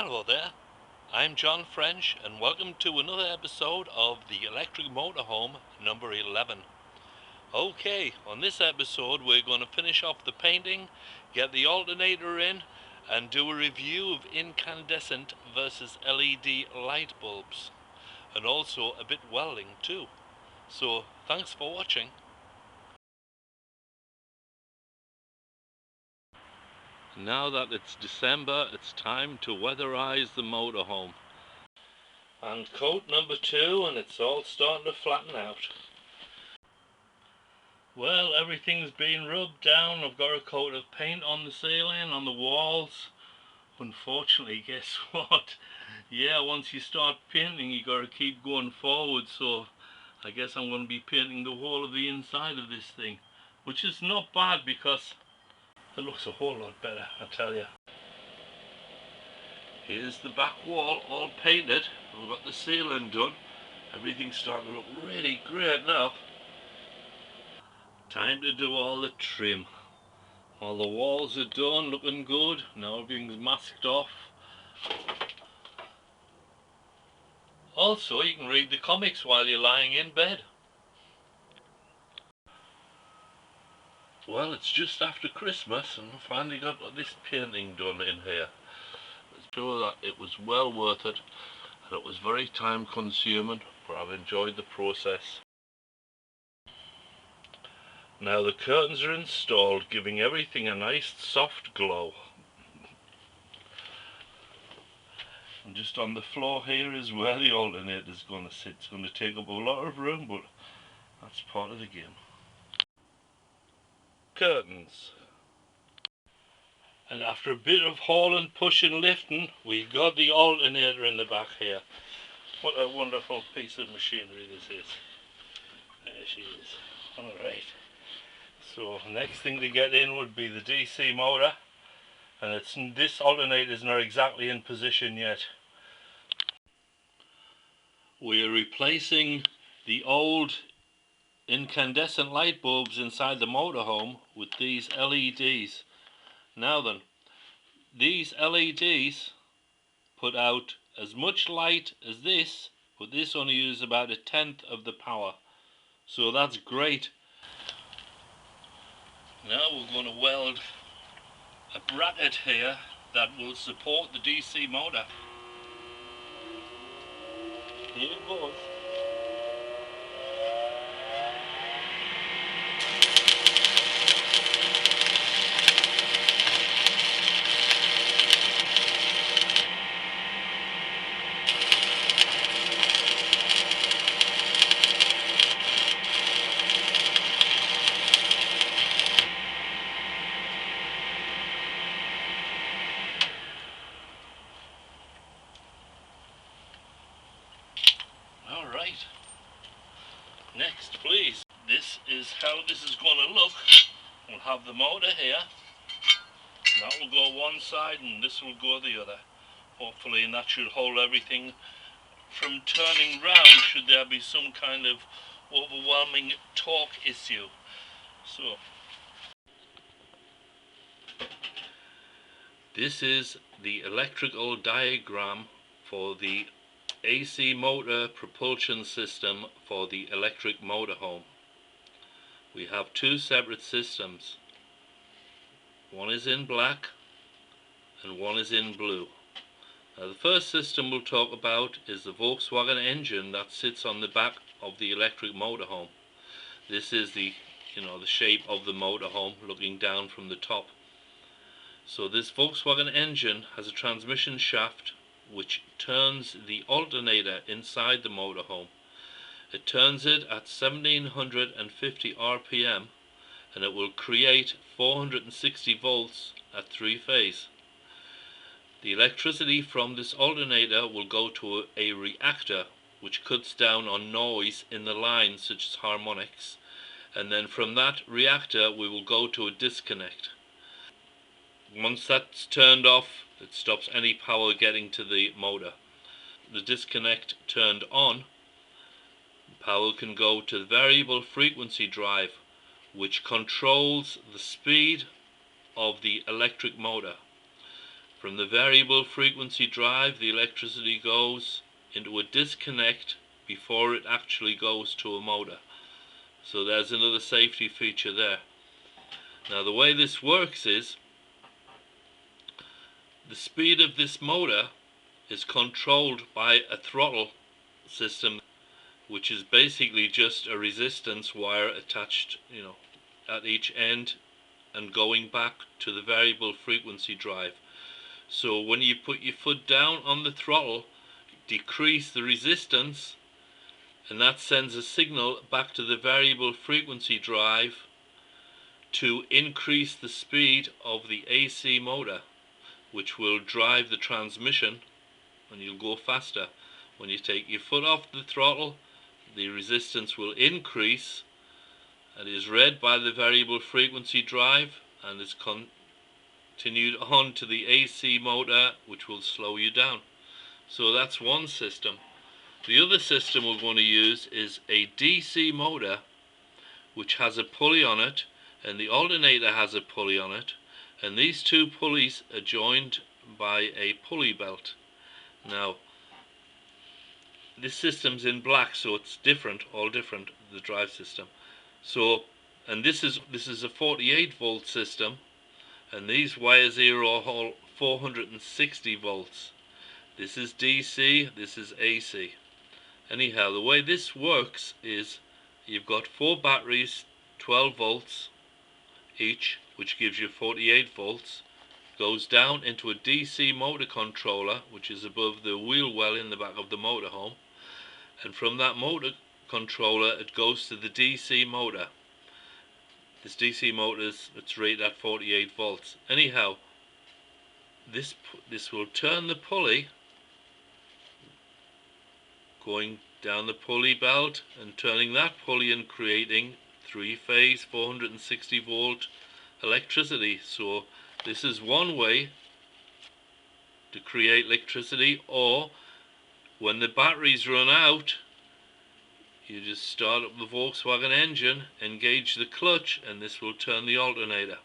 Hello there, I'm John French and welcome to another episode of the Electric Motorhome number 11. Okay, on this episode we're going to finish off the painting, get the alternator in and do a review of incandescent versus LED light bulbs and also a bit welding too. So thanks for watching. Now that it's December, it's time to weatherize the motorhome. And coat number 2, and it's all starting to flatten out. Well, everything's been rubbed down. I've got a coat of paint on the ceiling, on the walls. Unfortunately, guess what? Yeah, once you start painting, you got to keep going forward. So I guess I'm going to be painting the whole of the inside of this thing, which is not bad because it looks a whole lot better, I tell you. Here's the back wall all painted. We've got the ceiling done. Everything's starting to look really great now. Time to do all the trim. All the walls are done, looking good. Now everything's masked off. Also, you can read the comics while you're lying in bed. Well, it's just after Christmas and I finally got this painting done in here. It's sure that it was well worth it and it was very time consuming, but I've enjoyed the process. Now the curtains are installed, giving everything a nice soft glow. And just on the floor here is where the alternator is going to sit. It's going to take up a lot of room, but that's part of the game. Curtains. And after a bit of hauling, pushing, lifting, we got the alternator in the back here. What a wonderful piece of machinery this is. There she is. Alright. So next thing to get in would be the DC motor. And this alternator is not exactly in position yet. We are replacing the old incandescent light bulbs inside the motorhome with these LEDs. Now then, these LEDs put out as much light as this, but this only uses about 1/10 of the power. So that's great. Now we're going to weld a bracket here that will support the DC motor. Here it goes. Alright, next please. This is how this is going to look. We'll have the motor here. That will go one side and this will go the other. Hopefully, and that should hold everything from turning round should there be some kind of overwhelming torque issue. So, this is the electrical diagram for the AC motor propulsion system for the electric motorhome. We have two separate systems. One is in black and one is in blue. Now the first system we'll talk about is the Volkswagen Engine that sits on the back of the electric motorhome. This is the shape of the motorhome looking down from the top. So this Volkswagen Engine has a transmission shaft which turns the alternator inside the motorhome. It turns it at 1750 RPM and it will create 460 volts at 3-phase. The electricity from this alternator will go to a reactor which cuts down on noise in the lines such as harmonics, and then from that reactor we will go to a disconnect. Once that's turned off, it stops any power getting to the motor. The disconnect turned on, power can go to the variable frequency drive, which controls the speed of the electric motor. From the variable frequency drive, the electricity goes into a disconnect before it actually goes to a motor. So there's another safety feature there. Now the way this works is the speed of this motor is controlled by a throttle system, which is basically just a resistance wire attached, at each end and going back to the variable frequency drive. So when you put your foot down on the throttle, decrease the resistance, and that sends a signal back to the variable frequency drive to increase the speed of the AC motor, which will drive the transmission, and you'll go faster. When you take your foot off the throttle, the resistance will increase and is read by the variable frequency drive and is continued on to the AC motor, which will slow you down. So that's one system. The other system we're going to use is a DC motor which has a pulley on it, and the alternator has a pulley on it, and these two pulleys are joined by a pulley belt. Now this system's in black, so it's different, all different, the drive system. So, and this is a 48 volt system, and these wires here are all 460 volts. This is DC, this is AC. Anyhow, the way this works is you've got 4 batteries, 12 volts each, which gives you 48 volts, goes down into a DC motor controller, which is above the wheel well in the back of the motorhome, and from that motor controller it goes to the DC motor. This DC motor it's rated at 48 volts. Anyhow, this will turn the pulley, going down the pulley belt and turning that pulley and creating 3-phase 460 volt electricity. So this is one way to create electricity, or when the batteries run out, you just start up the Volkswagen engine, engage the clutch, and this will turn the alternator.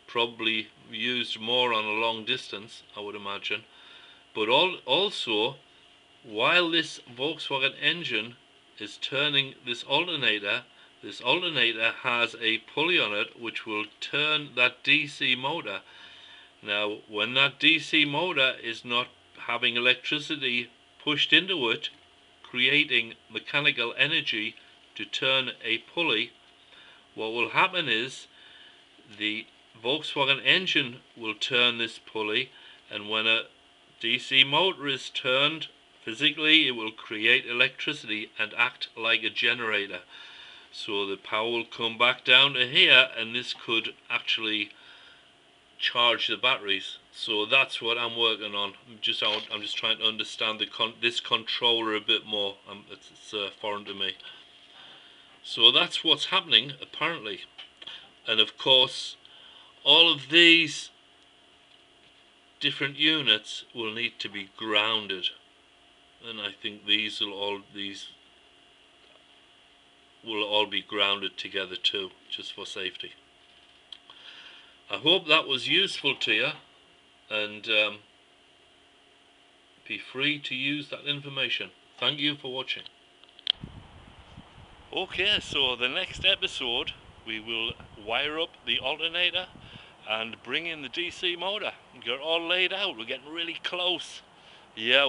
Probably used more on a long distance, I would imagine. But also, while this Volkswagen engine is turning this alternator has a pulley on it which will turn that DC motor. Now, when that DC motor is not having electricity pushed into it, creating mechanical energy to turn a pulley, what will happen is the Volkswagen engine will turn this pulley, and when a DC motor is turned physically, it will create electricity and act like a generator. So the power will come back down to here, and this could actually charge the batteries. So that's what I'm working on. I'm just trying to understand this controller a bit more. It's foreign to me. So that's what's happening apparently. And of course, all of these different units will need to be grounded, and I think these will all be grounded together too, just for safety. I hope that was useful to you, and be free to use that information. Thank you for watching. Okay, so the next episode we will wire up the alternator and bring in the DC motor. Get it all laid out. We're getting really close. Yeah.